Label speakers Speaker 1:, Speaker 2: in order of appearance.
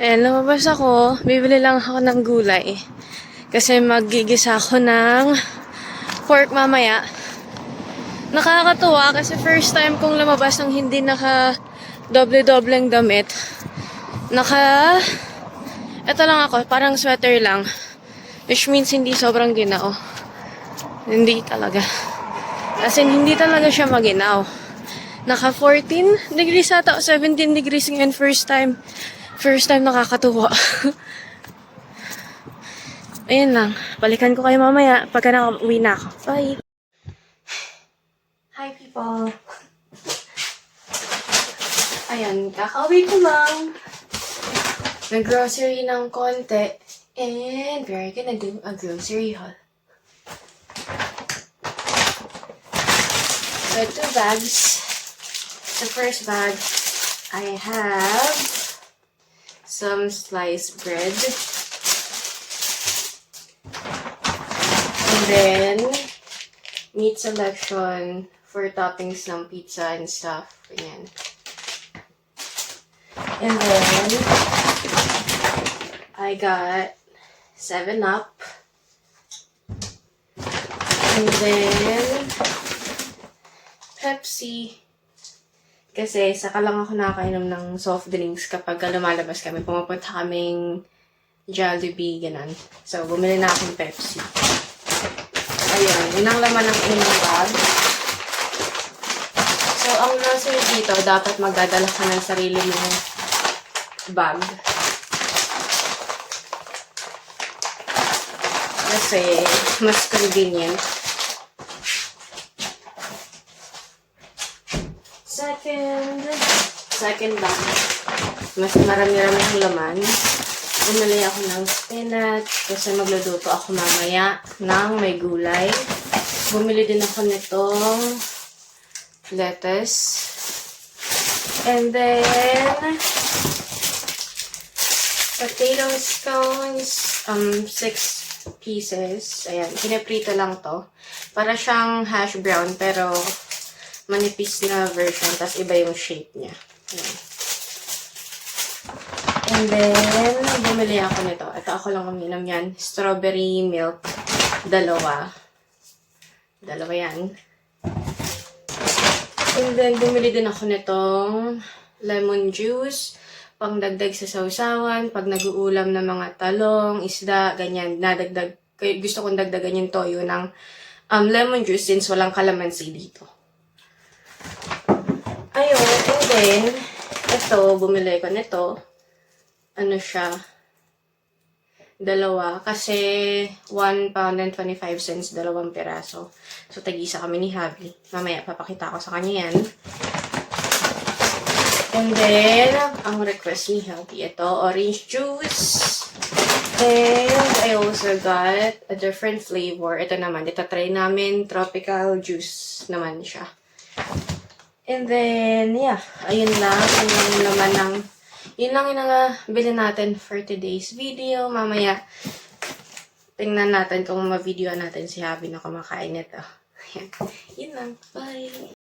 Speaker 1: Ayan, lumabas ako. Bibili lang ako ng gulay. Kasi maggigisa ako ng pork mamaya. Nakakatuwa kasi first time kong lumabas ng hindi naka doble-dobleng damit. Ito lang ako, parang sweater lang. Which means hindi sobrang ginao. Hindi talaga. As in, hindi talaga siya maginaw. Naka 14 degrees ata, 17 degrees ngayon first time. First time nakakatuwa. Ayun lang. Balikan ko kayo mamaya pagka nakauwi na ako. Bye! Hi people! Ayan, kakauwi ko lang. Nag-grocery ng konti. And we're gonna do a grocery haul. So, 2 bags. The first bag, I have some sliced bread. And then, meat selection for toppings ng pizza and stuff. Ganyan. And then, I got 7-Up. And then, Pepsi. Kasi saka lang ako nakakainom ng soft drinks kapag lumalabas kami. Pumapunta kaming Jollibee, ganun. So, bumili na akong Pepsi. Ayun, yun ang laman ng inyong bag. So, ang grocery dito, dapat magdadala ka ng sarili mong bag. Kasi, mas convenient. Second bag. Mas marami-rami ang laman. Bumili ako ng spinach kasi magluluto ako mamaya ng may gulay. Bumili din ako nitong lettuce. And then, potato stones, 6 pieces. Ayan, pinaprito lang to. Para siyang hash brown, pero manipis na version, tas iba yung shape niya. Ayan. And then, bumili ako nito. Ito ako lang uminom yan. Strawberry milk. Dalawa yan. And then, bumili din ako nitong lemon juice. Pangdagdag sa sausawan. Pag nag-uulam ng mga talong, isda, ganyan. Gusto kong dagdagan yung toyo ng lemon juice since walang kalamansi dito. Ayun, and then, ito, bumili ko nito. Ano siya? 2. Kasi 1 pound and 25 cents, 2 piraso. So, tag-isa kami ni Javi. Mamaya, papakita ko sa kanya yan. And then, ang request ni Javi, ito, orange juice. And I also got a different flavor. Ito naman, try namin, tropical juice naman siya. And then, yeah, ayun lang. Yun lang yung bili natin for today's video. Mamaya, tingnan natin kung ma-video natin si Javi na kumakain nito. Yun lang. Bye!